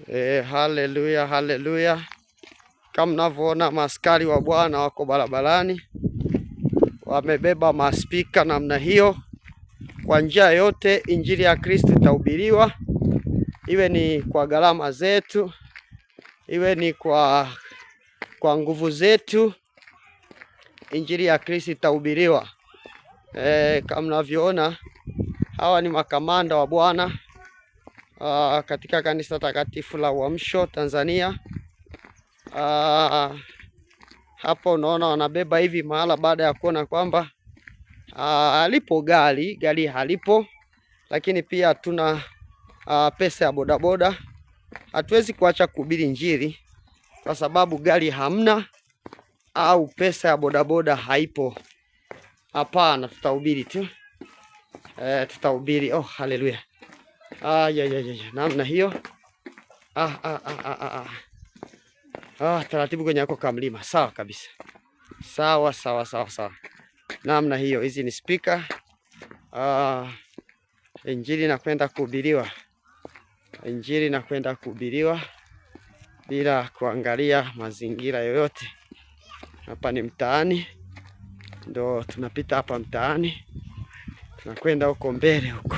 Haleluya, haleluya. Kama mnavyoona maaskari wa Bwana wako barabarani, wamebeba maspika namna hiyo. Kwa njia yote injili ya Kristo itahubiriwa, iwe ni kwa gharama zetu, iwe ni kwa nguvu zetu, injili ya Kristo itahubiriwa. Kama mnavyoona hawa ni makamanda wa Bwana katika kanisa takatifu la Uamsho Tanzania. Hapo unaona wanabeba hivi mahala baada ya kuona kwamba alipo gari halipo, lakini pia hatuna pesa ya bodaboda. Hatuwezi kuacha kuhubiri injili kwa sababu gari hamna au pesa ya bodaboda haipo. Hapana, tutahubiri tu. Tutahubiri. Oh, haleluya. Namna hiyo. Taratibu kwenye yako kamlima. Sawa kabisa. Sawa. Namna hiyo. Hizi ni speaker. Injili inakwenda kuhubiriwa. Injili inakwenda kuhubiriwa bila kuangalia mazingira yoyote. Hapa ni mtaani. Ndo tunapita hapa mtaani. Tunakwenda huko mbele huko.